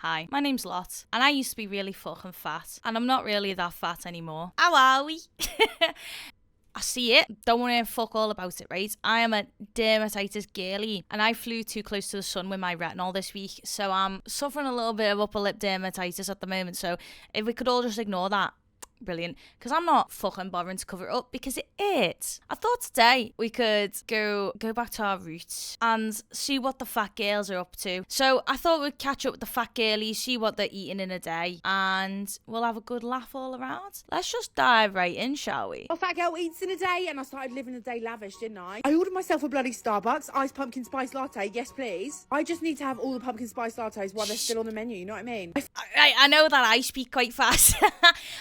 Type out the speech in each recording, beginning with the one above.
Hi, my name's Lot, and I used to be really fucking fat, and I'm not really that fat anymore. How are we? I see it. Don't want to fuck all about it, right? I am a dermatitis girly, and I flew too close to the sun with my retinol this week, so I'm suffering a little bit of upper lip dermatitis at the moment, so if we could all just ignore that. Brilliant, because I'm not fucking bothering to cover it up because it is. I thought today we could go back to our roots and see what the fat girls are up to. So I thought we'd catch up with the fat girlies, see what they're eating in a day, and we'll have a good laugh all around. Let's just dive right in, shall we? A fat girl eats in a day, and I started living a day lavish, didn't I? I ordered myself a bloody Starbucks iced pumpkin spice latte. Yes, please. I just need to have all the pumpkin spice lattes while they're still on the menu. You know what I mean? I know that I speak quite fast, and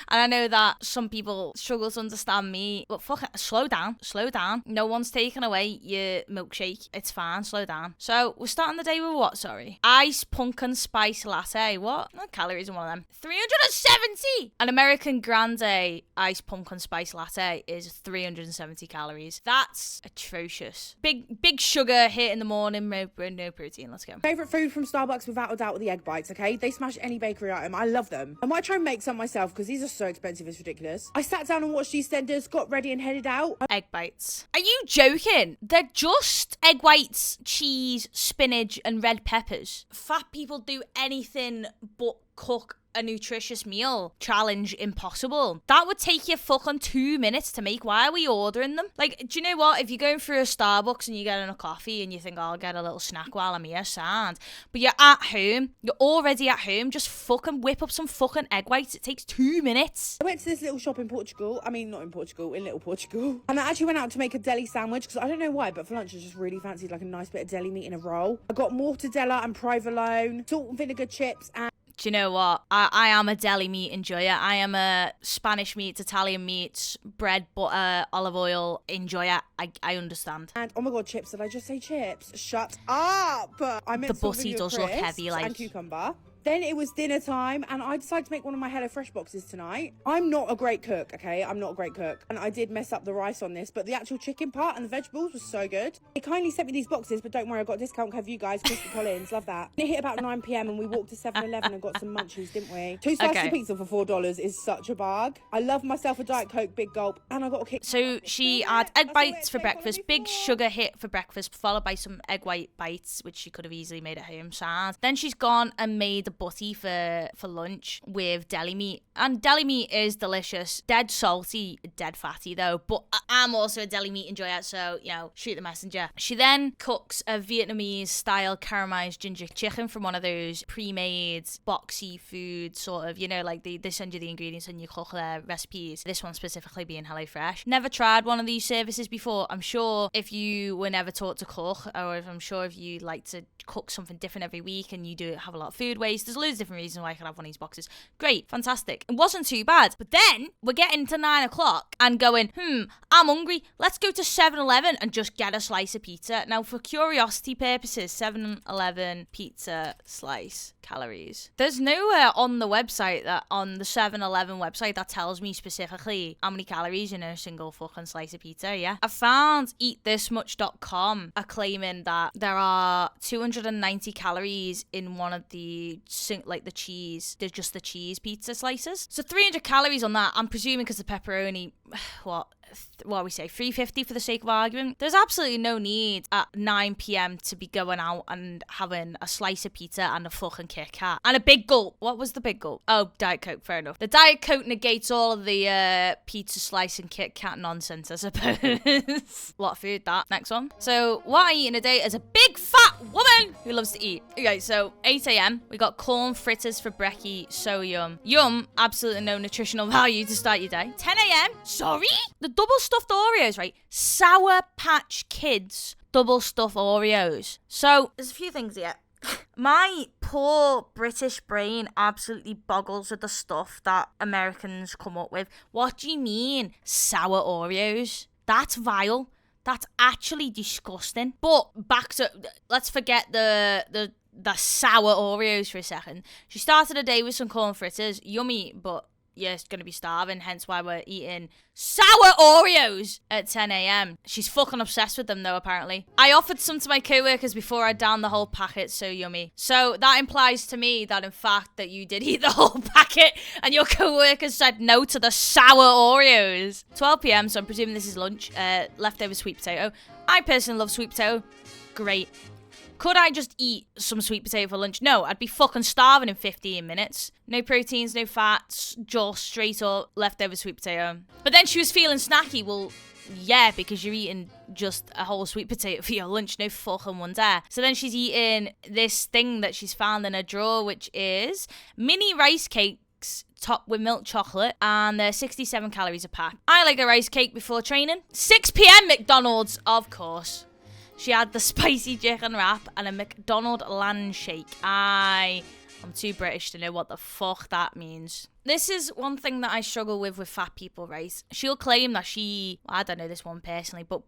I know that some people struggle to understand me, but fuck it, slow down. No one's taking away your milkshake. It's fine, slow down. So we're starting the day with what, sorry? Ice pumpkin spice latte. What? No calories in one of them. 370! An American grande ice pumpkin spice latte is 370 calories. That's atrocious. Big sugar hit in the morning, no protein. Let's go. Favourite food from Starbucks without a doubt are the egg bites, okay? They smash any bakery item. I love them. I might try and make some myself because these are so expensive, it's ridiculous. I sat down and watched EastEnders, got ready and headed out. Egg bites. Are you joking? They're just egg whites, cheese, spinach and red peppers. Fat people do anything but cook a nutritious meal. Challenge impossible. That would take you fucking 2 minutes to make. Why are we ordering them? Like, do you know what? If you're going through a Starbucks and you're getting a coffee and you think, oh, I'll get a little snack while I'm here, sound. But you're at home. You're already at home. Just fucking whip up some fucking egg whites. It takes 2 minutes. I went to this little shop in Portugal. I mean, not in Portugal, in Little Portugal. And I actually went out to make a deli sandwich because I don't know why, but for lunch I just really fancied like a nice bit of deli meat in a roll. I got mortadella and provolone, salt and vinegar chips, and do you know what? I am a deli meat enjoyer. I am a Spanish meats, Italian meats, bread, butter, olive oil enjoyer. I understand. And oh my god, chips. Did I just say chips? Shut up! I meant the butty does look heavy, like. And cucumber. Then it was dinner time, and I decided to make one of my HelloFresh boxes tonight. I'm not a great cook, okay? I'm not a great cook. And I did mess up the rice on this, but the actual chicken part and the vegetables was so good. They kindly sent me these boxes, but don't worry, I got a discount code for you guys, Christy Collins, love that. It hit about 9 p.m. and we walked to 7-Eleven and got some munchies, didn't we? 2 slices of pizza for $4 is such a barg. I love myself a Diet Coke, big gulp, and I got a kick. So she had egg bites for breakfast, big sugar hit for breakfast, followed by some egg white bites, which she could have easily made at home, sad. Then she's gone and made a butty for lunch with deli meat, and deli meat is delicious. Dead salty, dead fatty though, but I'm also a deli meat enjoyer, so you know, shoot the messenger. She then cooks a Vietnamese style caramelized ginger chicken from one of those pre-made boxy food sort of, you know, like they send you the ingredients and you cook their recipes. This one specifically being HelloFresh. Never tried one of these services before. I'm sure if you were never taught to cook, or if I'm sure if you like to cook something different every week and you do have a lot of food waste, there's loads of different reasons why I could have one of these boxes. Great, fantastic. It wasn't too bad. But then we're getting to 9 o'clock and going, I'm hungry. Let's go to 7-Eleven and just get a slice of pizza. Now, for curiosity purposes, 7-Eleven pizza slice calories. There's nowhere on the website, that on the 7-Eleven website, that tells me specifically how many calories in a single fucking slice of pizza, yeah? I found eatthismuch.com are claiming that there are 290 calories in one of the cheese, they're just the cheese pizza slices. So 300 calories on that, I'm presuming because the pepperoni, what we say, 350 for the sake of argument. There's absolutely no need at 9 p.m. to be going out and having a slice of pizza and a fucking Kit Kat. And a big gulp. What was the big gulp? Oh, Diet Coke, fair enough. The Diet Coke negates all of the pizza slice and Kit Kat nonsense, I suppose. A lot of food, that. Next one. So, what I eat in a day is a big fat woman who loves to eat. Okay, so 8 a.m. we got corn fritters for brekkie. So yum. Yum, absolutely no nutritional value to start your day. 10 a.m. Sorry? The double stuffed Oreos, right? Sour Patch Kids double stuffed Oreos. So, there's a few things here. My poor British brain absolutely boggles at the stuff that Americans come up with. What do you mean, sour Oreos? That's vile. That's actually disgusting. But back to, let's forget the sour Oreos for a second. She started her day with some corn fritters. Yummy, but you're going to be starving, hence why we're eating sour Oreos at 10 a.m. She's fucking obsessed with them, though, apparently. I offered some to my co-workers before I downed the whole packet. So yummy. So that implies to me that, in fact, that you did eat the whole packet and your co-workers said no to the sour Oreos. 12 p.m, so I'm presuming this is lunch. Leftover sweet potato. I personally love sweet potato. Great. Could I just eat some sweet potato for lunch? No, I'd be fucking starving in 15 minutes. No proteins, no fats, just straight up leftover sweet potato. But then she was feeling snacky. Well, yeah, because you're eating just a whole sweet potato for your lunch. No fucking wonder. So then she's eating this thing that she's found in her drawer, which is mini rice cakes topped with milk chocolate, and they're 67 calories a pack. I like a rice cake before training. 6 p.m. McDonald's, of course. She had the spicy chicken wrap and a McDonald's land shake. I'm too British to know what the fuck that means. This is one thing that I struggle with fat people, right? She'll claim that I don't know this one personally, but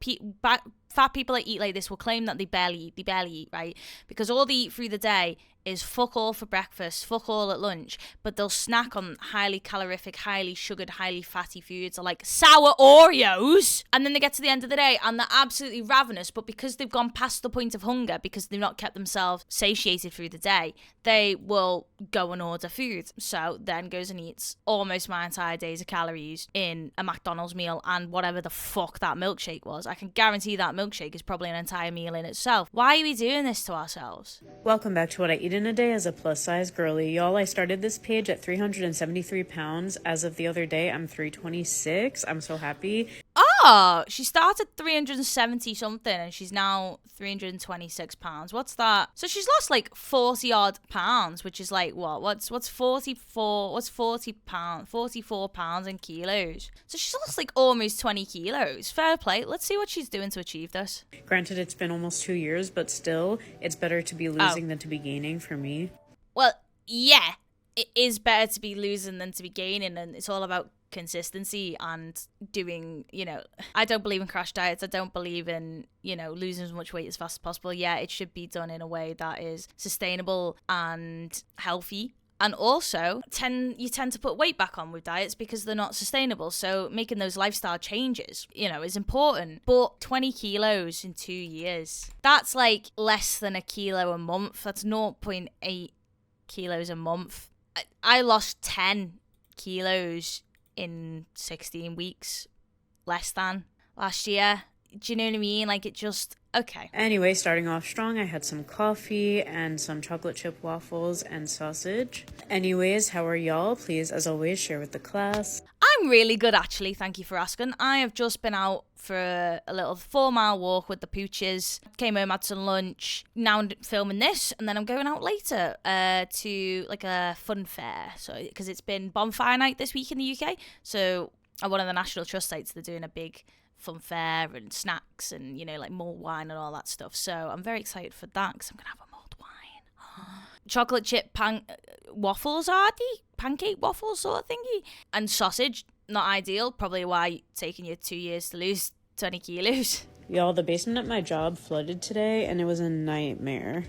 fat people that eat like this will claim that they barely eat, right? Because all they eat through the day is fuck all for breakfast, fuck all at lunch, but they'll snack on highly calorific, highly sugared, highly fatty foods like sour Oreos, and then they get to the end of the day and they're absolutely ravenous, but because they've gone past the point of hunger, because they've not kept themselves satiated through the day, they will go and order food. So then goes and eats almost my entire days of calories in a McDonald's meal and whatever the fuck that milkshake was. I can guarantee that milkshake is probably an entire meal in itself. Why are we doing this to ourselves? Welcome back to What I Eat in a Day as a plus-size girly. Y'all, I started this page at 373 pounds. As of the other day, I'm 326. I'm so happy. Oh, she started 370 something and she's now 326 pounds. What's that? So she's lost like 40 odd pounds, which is like what? What's 44? What's 40 pounds? 44 pounds in kilos. So she's lost like almost 20 kilos. Fair play. Let's see what she's doing to achieve this. Granted, it's been almost 2 years, but still, it's better to be losing than to be gaining for me. Well, yeah, it is better to be losing than to be gaining, and it's all about consistency and doing, I don't believe in crash diets. I don't believe in, losing as much weight as fast as possible. Yeah, it should be done in a way that is sustainable and healthy. And also, you tend to put weight back on with diets because they're not sustainable. So making those lifestyle changes, is important. But 20 kilos in 2 years, that's like less than a kilo a month. That's 0.8 kilos a month. I lost 10 kilos in 16 weeks, less than last year. Do you know what I mean? Like, it just, okay. Anyway, starting off strong, I had some coffee and some chocolate chip waffles and sausage. Anyways, how are y'all? Please, as always, share with the class. I'm really good, actually. Thank you for asking. I have just been out for a little 4-mile walk with the pooches. Came home, had some lunch. Now I'm filming this, and then I'm going out later to like a fun fair. So, because it's been bonfire night this week in the UK. So, at one of the National Trust sites, they're doing a big fun fair and snacks and, like mulled wine and all that stuff. So, I'm very excited for that because I'm going to have a mulled wine. Chocolate chip waffles, are they? Pancake waffles sort of thingy. And sausage, not ideal. Probably why taking you 2 years to lose 20 kilos. Y'all, the basement at my job flooded today and it was a nightmare.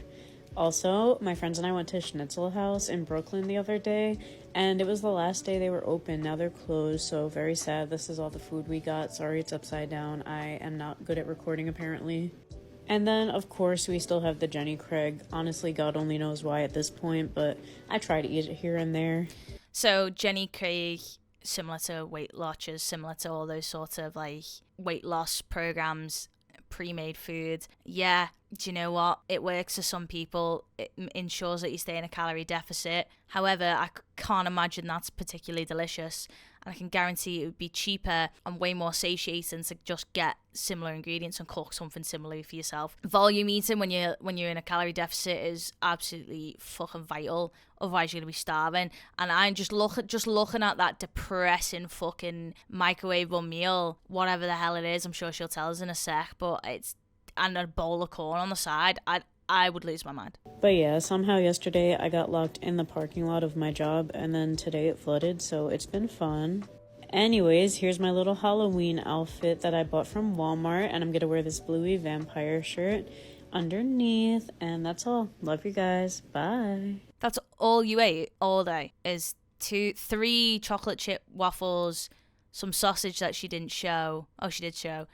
Also, my friends and I went to Schnitzel House in Brooklyn the other day, and it was the last day they were open. Now they're closed, so very sad. This is all the food we got. Sorry it's upside down. I am not good at recording, apparently. And then, of course, we still have the Jenny Craig. Honestly, God only knows why at this point, but I try to eat it here and there. So, Jenny Craig, similar to Weight Watchers, similar to all those sort of, like, weight loss programs, pre-made food. Yeah, do you know what? It works for some people. It ensures that you stay in a calorie deficit. However, I can't imagine that's particularly delicious. And I can guarantee it would be cheaper and way more satiating to just get similar ingredients and cook something similar for yourself. Volume eating when you're in a calorie deficit is absolutely fucking vital. Otherwise, you're gonna be starving. And I'm just looking at that depressing fucking microwavable meal, whatever the hell it is. I'm sure she'll tell us in a sec, but and a bowl of corn on the side. I would lose my mind. But yeah, somehow yesterday I got locked in the parking lot of my job, and then today it flooded, so it's been fun. Anyways, here's my little Halloween outfit that I bought from Walmart, and I'm gonna wear this bluey vampire shirt underneath, and that's all. Love you guys. Bye. That's all you ate all day is 3 chocolate chip waffles, some sausage that she didn't show. Oh, she did show.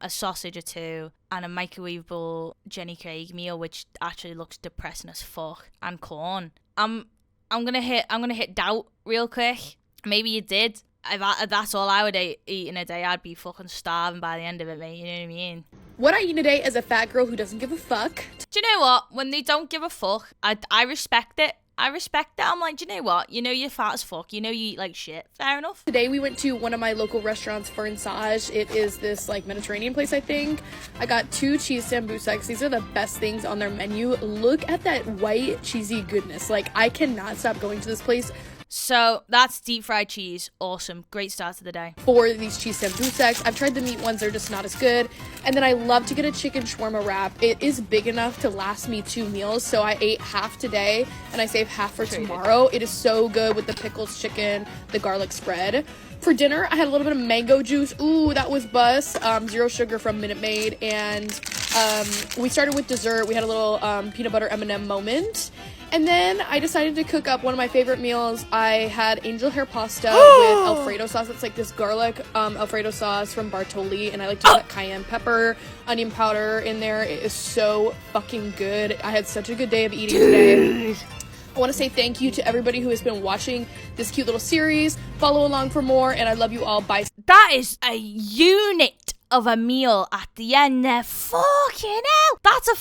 A sausage or 2, and a microwavable Jenny Craig meal, which actually looks depressing as fuck, and corn. I'm gonna hit doubt real quick. Maybe you did. If that's all I would eat in a day, I'd be fucking starving by the end of it, mate. You know what I mean? What I eat in a day as a fat girl who doesn't give a fuck. Do you know what? When they don't give a fuck, I respect it. I'm like, do you know what? You know you're fat as fuck. You know you eat like shit. Fair enough. Today we went to one of my local restaurants, Fernsage. It is this like Mediterranean place, I think. I got 2 cheese sambusa. These are the best things on their menu. Look at that white cheesy goodness. Like, I cannot stop going to this place. So that's deep fried cheese. Awesome. Great start to the day. For these cheese sambusa. I've tried the meat ones. They're just not as good. And then I love to get a chicken shawarma wrap. It is big enough to last me 2 meals. So I ate half today and I saved half for tomorrow. It is so good with the pickles chicken, the garlic spread. For dinner, I had a little bit of mango juice. Ooh, that was bus. 0 sugar from Minute Maid. And we started with dessert. We had a little peanut butter M&M moment. And then I decided to cook up one of my favorite meals. I had angel hair pasta with Alfredo sauce. It's like this garlic Alfredo sauce from Bartoli. And I like to put cayenne pepper, onion powder in there. It is so fucking good. I had such a good day of eating today. I want to say thank you to everybody who has been watching this cute little series. Follow along for more, and I love you all. Bye. That is a unit of a meal at the end there. Fucking hell. That's a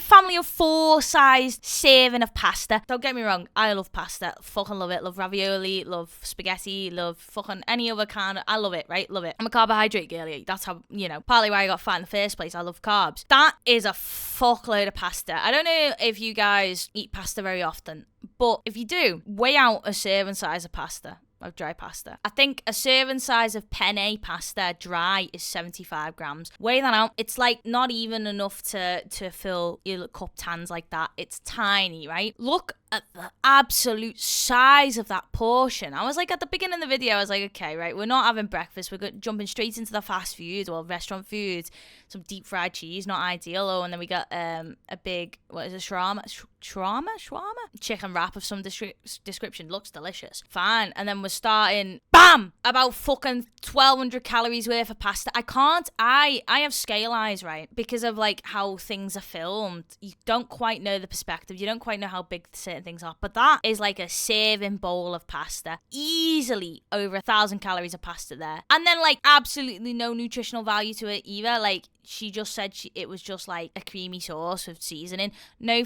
family of 4 sized serving of pasta. Don't get me wrong, I love pasta. Fucking love it. Love ravioli, love spaghetti, love fucking any other kind of, I love it, right? Love it. I'm a carbohydrate girlie. That's how, partly why I got fat in the first place. I love carbs. That is a fuckload of pasta. I don't know if you guys eat pasta very often, but if you do, weigh out a serving size of pasta. Of dry pasta. I think a serving size of penne pasta dry is 75 grams. Weigh that out. It's like not even enough to fill your cupped hands like that. It's tiny, right? Look at the absolute size of that portion. I was like, at the beginning of the video, I was like, okay, right, we're not having breakfast. We're jumping straight into the fast food or restaurant foods. Some deep fried cheese, not ideal. Oh, and then we got a big, what is it, shawarma? Chicken wrap of some description. Looks delicious. Fine. And then we're starting, bam, about fucking 1,200 calories worth of pasta. I have scale eyes, right? Because of like how things are filmed. You don't quite know the perspective. You don't quite know how big certain things are. But that is like a serving bowl of pasta. Easily over 1,000 calories of pasta there. And then like absolutely no nutritional value to it either. Like, she just said it was just like a creamy sauce with seasoning. No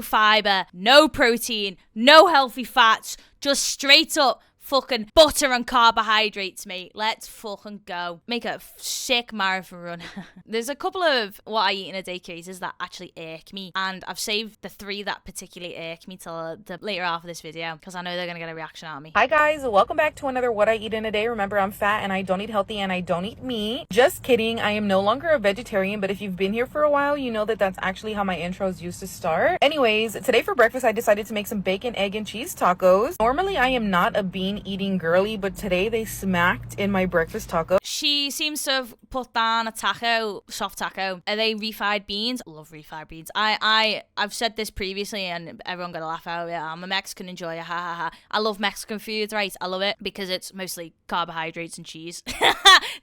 fiber, no protein, no healthy fats, just straight up fucking butter and carbohydrates, mate. Let's fucking go. Make a sick marathon run. There's a couple of what I eat in a day cases that actually irk me, and I've saved the 3 that particularly irk me till the later half of this video because I know they're gonna get a reaction out of me. Hi guys, welcome back to another What I Eat in a Day. Remember, I'm fat and I don't eat healthy and I don't eat meat. Just kidding, I am no longer a vegetarian, but if you've been here for a while, you know that that's actually how my intros used to start. Anyways, today for breakfast I decided to make some bacon, egg, and cheese tacos. Normally I am not a bean eating girly, but today they smacked in my breakfast taco. She seems to have put down a taco, soft taco. Are they refried beans? I love refried beans. I've said this previously and everyone got a laugh out of it. I'm a Mexican enjoyer, ha ha ha. I love Mexican food, right? I love it because it's mostly carbohydrates and cheese.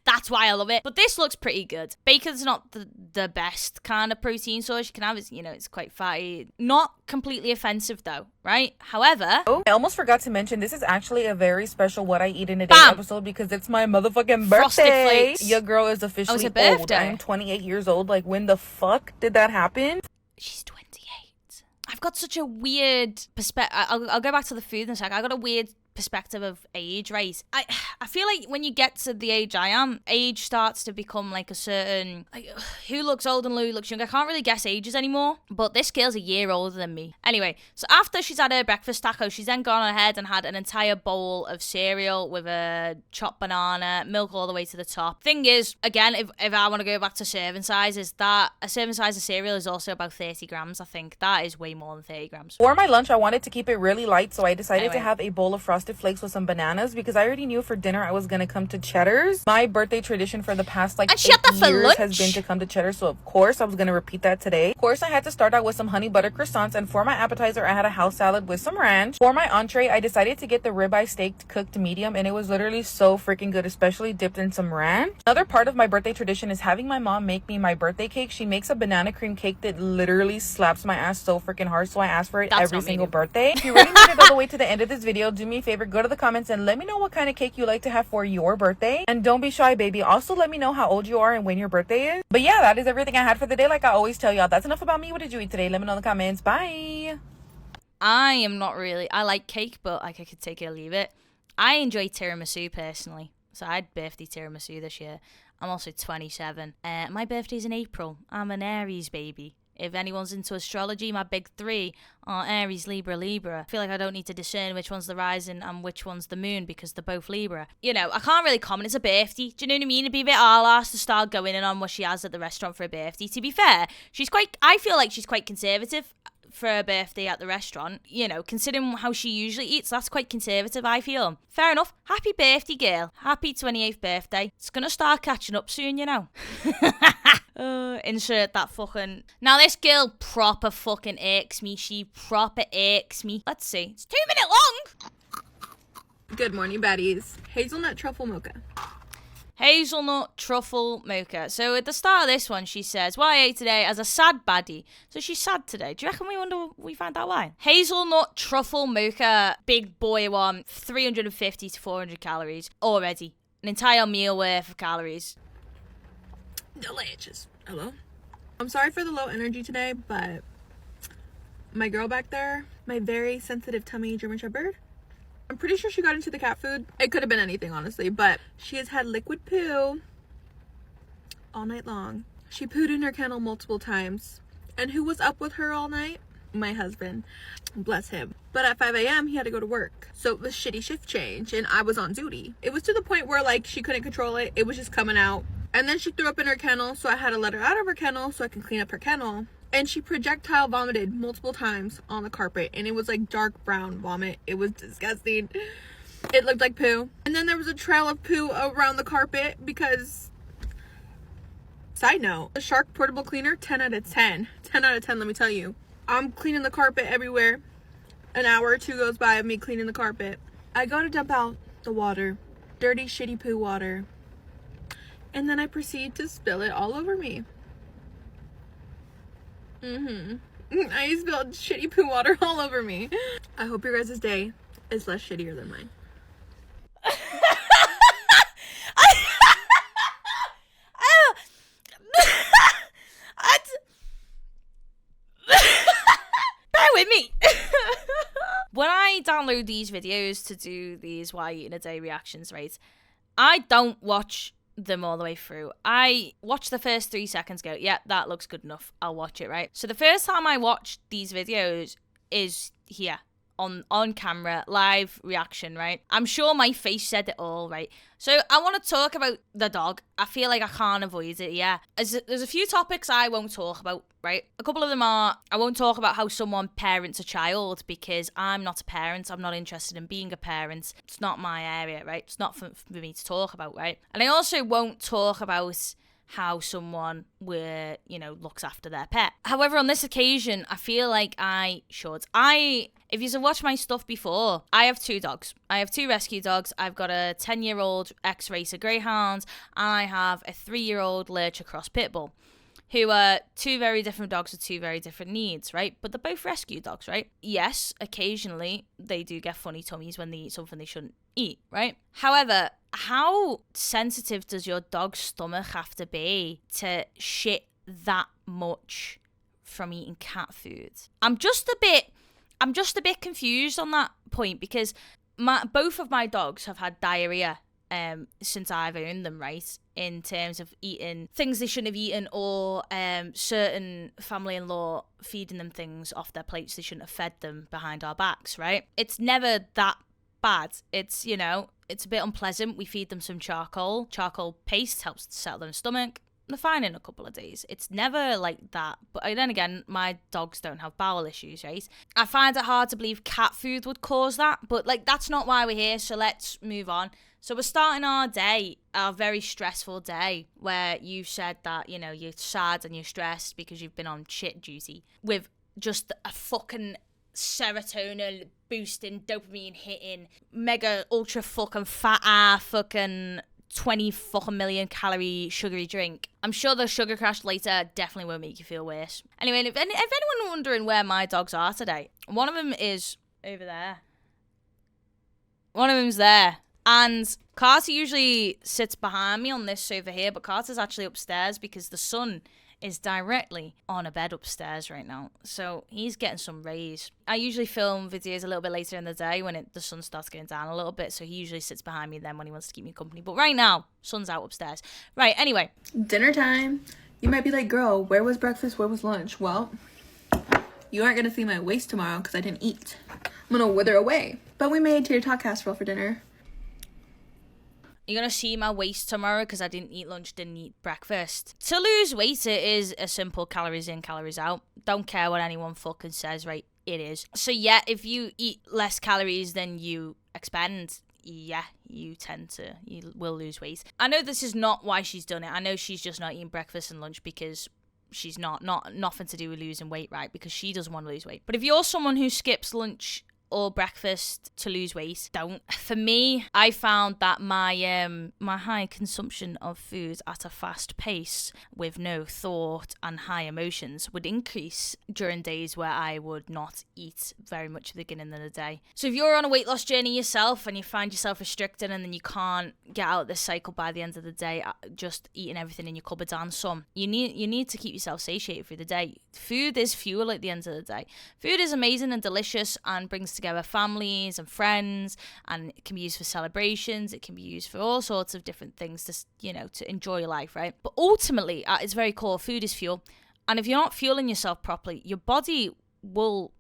That's why I love it. But this looks pretty good. Bacon's not the best kind of protein source you can have. It's, it's quite fatty. Not completely offensive though, right? However, I almost forgot to mention this is actually a very special What I Eat in a Day Bam! episode because it's my motherfucking Frosted birthday. Flakes. Your girl is officially it's a old. birthday. I'm 28 years old. Like, when the fuck did that happen? She's 28. I've got such a weird perspective. I'll go back to the food in a sec. I got a weird perspective of age, right? I feel like when you get to the age I am, age starts to become like a certain, like, who looks old and who looks young. I can't really guess ages anymore, but this girl's a year older than me. Anyway, so after she's had her breakfast taco, she's then gone ahead and had an entire bowl of cereal with a chopped banana, milk all the way to the top. Thing is, again, if I want to go back to serving sizes, that a serving size of cereal is also about 30 grams, I think. That is way more than 30 grams. For my lunch, I wanted to keep it really light, so I decided to have a bowl of frosted Frosted Flakes with some bananas because I already knew for dinner I was gonna come to Cheddar's. My birthday tradition for the past like 8 years has been to come to Cheddar's, so of course I was gonna repeat that today. Of course, I had to start out with some honey butter croissants, and for my appetizer I had a house salad with some ranch. For my entree, I decided to get the ribeye steak cooked medium, and it was literally so freaking good, especially dipped in some ranch. Another part of my birthday tradition is having my mom make me my birthday cake. She makes a banana cream cake that literally slaps my ass so freaking hard, so I ask for it every single birthday. If you really made it all the way to the end of this video, do me a favor, go to the comments and let me know what kind of cake you like to have for your birthday. And don't be shy, baby. Also, let me know how old you are and when your birthday is. But yeah, that is everything I had for the day. Like I always tell y'all, that's enough about me. What did you eat today? Let me know in the comments. Bye. I am not really. I like cake, but like I could take it or leave it. I enjoy tiramisu personally. So I had birthday tiramisu this year. I'm also 27. My birthday's in April. I'm an Aries baby. If anyone's into astrology, my big three are Aries, Libra, Libra. I feel like I don't need to discern which one's the rising and which one's the moon because they're both Libra. You know, I can't really comment. It's a birthday. Do you know what I mean? It'd be a bit arse to start going in on what she has at the restaurant for a birthday. To be fair, I feel like she's quite conservative for her birthday at the restaurant. You know, considering how she usually eats, that's quite conservative, I feel. Fair enough. Happy birthday, girl. Happy 28th birthday. It's gonna start catching up soon, you know. Insert that fucking... Now this girl proper fucking irks me. She proper irks me. Let's see. It's 2 minutes long. Good morning, baddies. Hazelnut truffle mocha. Hazelnut truffle mocha. So at the start of this one, she says, "What I ate today as a sad baddie." So she's sad today. Do you reckon we find out why? Hazelnut truffle mocha, big boy one, 350 to 400 calories already. An entire meal worth of calories. Delicious. Hello? I'm sorry for the low energy today, but my girl back there, my very sensitive tummy German Shepherd, I'm pretty sure she got into the cat food. It could have been anything, honestly, but she has had liquid poo all night long. She pooed in her kennel multiple times. And who was up with her all night? My husband. Bless him. But at 5 a.m. he had to go to work. So it was shitty shift change and I was on duty. It was to the point where like she couldn't control it. It was just coming out. And then she threw up in her kennel, so I had to let her out of her kennel so I can clean up her kennel. And she projectile vomited multiple times on the carpet, and it was like dark brown vomit. It was disgusting. It looked like poo. And then there was a trail of poo around the carpet because, side note, the Shark portable cleaner, 10 out of 10. 10 out of 10, let me tell you. I'm cleaning the carpet everywhere. An hour or two goes by of me cleaning the carpet. I go to dump out the water. Dirty, shitty poo water. And then I proceed to spill it all over me. I spilled shitty poo water all over me. I hope your guys' day is less shittier than mine. Bear with me. When I download these videos to do these Why Eating a Day reactions, right, I don't watch them all the way through. I watch the first 3 seconds, go, yeah, that looks good enough, I'll watch it, right? So the first time I watched these videos is here on camera, live reaction, right? I'm sure my face said it all, right? So I want to talk about the dog. I feel like I can't avoid it, yeah. There's a few topics I won't talk about, right? A couple of them are, I won't talk about how someone parents a child because I'm not a parent. I'm not interested in being a parent. It's not my area, right? It's not for me to talk about, right? And I also won't talk about how someone looks after their pet. However, on this occasion, I feel like I should. If you've watched my stuff before, I have 2 dogs. I have 2 rescue dogs. I've got a 10-year-old ex-racer greyhound, and I have a 3-year-old lurcher cross pit bull, who are 2 very different dogs with 2 very different needs, right? But they're both rescue dogs, right? Yes, occasionally they do get funny tummies when they eat something they shouldn't eat, right? However, how sensitive does your dog's stomach have to be to shit that much from eating cat food? I'm just a bit confused on that point because both of my dogs have had diarrhea since I've owned them, right? In terms of eating things they shouldn't have eaten, or certain family-in-law feeding them things off their plates they shouldn't have fed them behind our backs, right? It's never that bad. It's, it's a bit unpleasant. We feed them some charcoal. Charcoal paste helps to settle their stomach. they're fine in a couple of days. It's never like that. But then again, my dogs don't have bowel issues, right? I find it hard to believe cat food would cause that, but like that's not why we're here, so let's move on. So we're starting our day, our very stressful day, where you said that, you know, you're sad and you're stressed because you've been on shit duty, with just a fucking serotonin boosting, dopamine hitting, mega ultra fucking fat fucking 20 fucking million calorie sugary drink. I'm sure the sugar crash later definitely won't make you feel worse. Anyway, if anyone wondering where my dogs are today, one of them is over there. One of them's there. And Carter usually sits behind me on this sofa here, but Carter's actually upstairs because the sun is directly on a bed upstairs right now. So he's getting some rays. I usually film videos a little bit later in the day when the sun starts going down a little bit. So he usually sits behind me then when he wants to keep me company. But right now, sun's out upstairs. Right, anyway. Dinner time. You might be like, girl, where was breakfast? Where was lunch? Well, you aren't going to see my waist tomorrow because I didn't eat. I'm going to wither away. But we made tater tot casserole for dinner. You're going to see my waist tomorrow because I didn't eat lunch, didn't eat breakfast. To lose weight, it is a simple calories in, calories out. Don't care what anyone fucking says, right? It is. So yeah, if you eat less calories than you expend, yeah, you will lose weight. I know this is not why she's done it. I know she's just not eating breakfast and lunch because she's nothing to do with losing weight, right? Because she doesn't want to lose weight. But if you're someone who skips lunch or breakfast to lose weight, don't. For me, I found that my high consumption of food at a fast pace with no thought and high emotions would increase during days where I would not eat very much at the beginning of the day. So if you're on a weight loss journey yourself and you find yourself restricted and then you can't get out of this cycle by the end of the day, just eating everything in your cupboard and some, you need to keep yourself satiated through the day. Food is fuel at the end of the day. Food is amazing and delicious and brings together families and friends, and it can be used for celebrations, it can be used for all sorts of different things to enjoy life, right? But ultimately, at its very core, food is fuel, and if you're not fueling yourself properly, your body will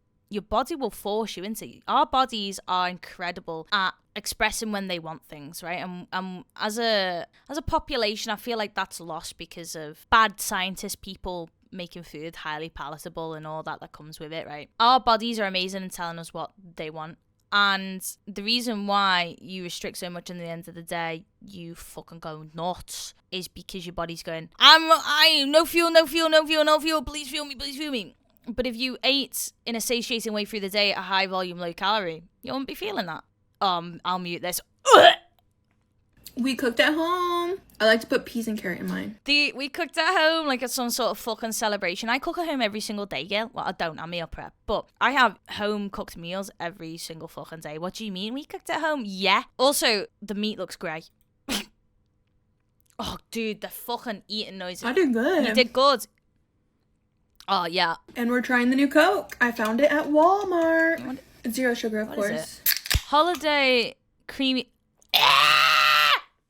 force you into it. Our bodies are incredible at expressing when they want things, right? And as a population, I feel like that's lost because of bad scientist people making food highly palatable and all that comes with it, right? Our bodies are amazing in telling us what they want. And the reason why you restrict so much in the end of the day, you fucking go nuts, is because your body's going, I no fuel, please fuel me. But if you ate in a satiating way through the day at a high volume, low calorie, you won't be feeling that. I'll mute this. We cooked at home. I like to put peas and carrot in mine. We cooked at home like it's some sort of fucking celebration. I cook at home every single day, girl. Well, I don't. I meal prep. But I have home cooked meals every single fucking day. What do you mean we cooked at home? Yeah. Also, the meat looks grey. Oh, dude, the fucking eating noises. I did good. You did good. Oh, yeah. And we're trying the new Coke. I found it at Walmart. Zero sugar, of course. Holiday creamy...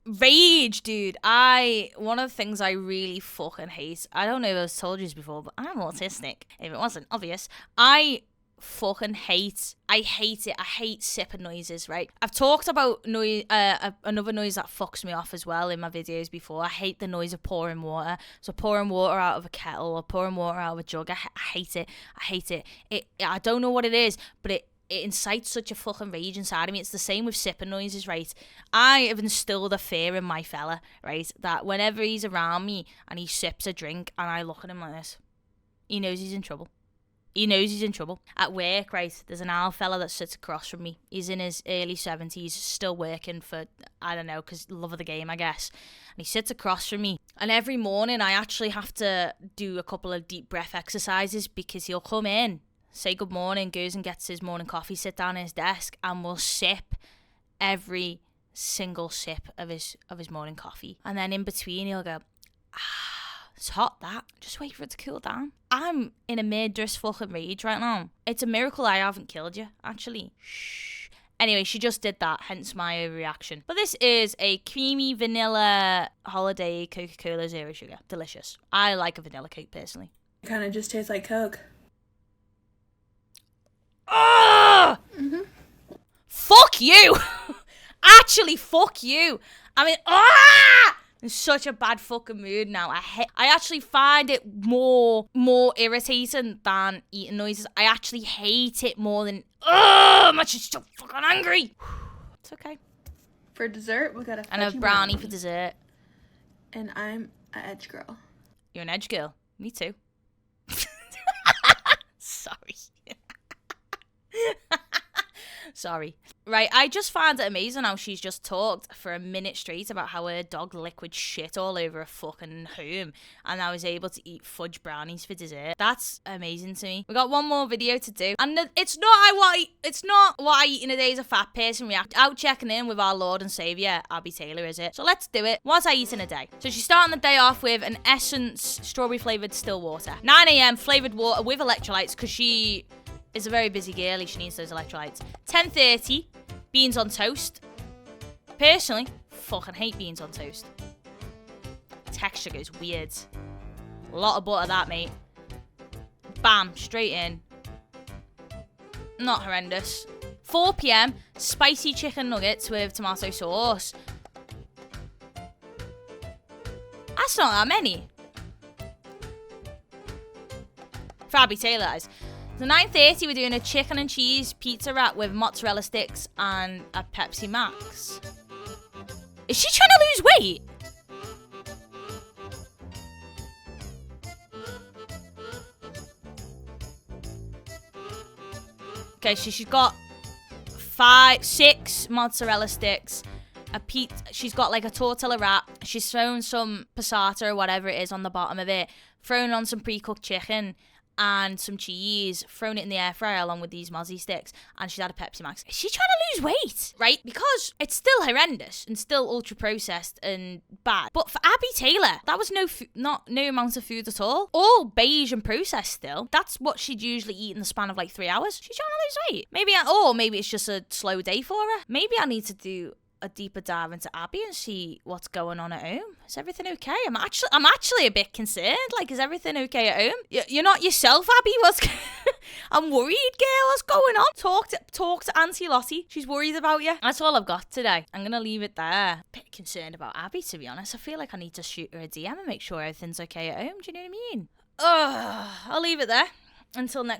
Rage, dude. One of the things I really fucking hate, I don't know if I've told you this before, but I'm autistic, if it wasn't obvious. I fucking hate it. I hate sipping noises, right? I've talked about another noise that fucks me off as well in my videos before. I hate the noise of pouring water. So pouring water out of a kettle or pouring water out of a jug. I hate it. I don't know what it is, but it incites such a fucking rage inside of me. It's the same with sipping noises, right? I have instilled a fear in my fella, right, that whenever he's around me and he sips a drink and I look at him like this, he knows he's in trouble. At work, right, there's an old fella that sits across from me. He's in his early 70s, still working for, I don't know, because love of the game, I guess. And he sits across from me. And every morning I actually have to do a couple of deep breath exercises because he'll come in, say good morning, goes and gets his morning coffee, sit down at his desk, and will sip every single sip of his morning coffee. And then in between he'll go, it's hot that. Just wait for it to cool down. I'm in a murderous fucking rage right now. It's a miracle I haven't killed you, actually. Shh. Anyway, she just did that, hence my overreaction. But this is a creamy vanilla holiday Coca-Cola Zero Sugar. Delicious. I like a vanilla Coke personally. It kind of just tastes like Coke. Mm-hmm. Fuck you. Actually, fuck you. I mean, In such a bad fucking mood now. I actually find it more irritating than eating noises. I actually hate it more than, I'm actually so fucking angry. It's okay. For dessert, we got a And a brownie for dessert. And I'm an edge girl. You're an edge girl. Me too. Sorry. Sorry. Right, I just found it amazing how she's just talked for a minute straight about how her dog liquid shit all over her fucking home, and I was able to eat fudge brownies for dessert. That's amazing to me. We got one more video to do, and it's not what I eat in a day as a fat person react. Out checking in with our Lord and Saviour, Abby Taylor, is it? So let's do it. What I eat in a day. So she's starting the day off with an Essence strawberry flavoured still water. 9 a.m. flavoured water with electrolytes, because she is a very busy girlie. She needs those electrolytes. 10:30, beans on toast. Personally, fucking hate beans on toast. Texture goes weird. A lot of butter, that, mate. Bam, straight in. Not horrendous. 4 p.m, spicy chicken nuggets with tomato sauce. That's not that many. For Abby Taylor, guys. So 9:30, we're doing a chicken and cheese pizza wrap with mozzarella sticks and a Pepsi Max. Is she trying to lose weight? Okay, so she's got 6 mozzarella sticks, a pizza. She's got like a tortilla wrap. She's thrown some passata or whatever it is on the bottom of it, thrown on some pre-cooked chicken and some cheese, thrown it in the air fryer along with these mozzie sticks, and she's had a Pepsi Max. Is she trying to lose weight? Right? Because it's still horrendous and still ultra processed and bad. But for Abby Taylor, that was no amount of food at all. All beige and processed still. That's what she'd usually eat in the span of like 3 hours. She's trying to lose weight. Maybe it's just a slow day for her. Maybe I need to do a deeper dive into Abby and see what's going on at home. Is everything okay? I'm actually a bit concerned. Like, is everything okay at home? You're not yourself, Abby. I'm worried, girl. What's going on? Talk to Auntie Lottie. She's worried about you. That's all I've got today. I'm gonna leave it there. Bit concerned about Abby, to be honest. I feel like I need to shoot her a DM and make sure everything's okay at home. Do you know what I mean? I'll leave it there. Until next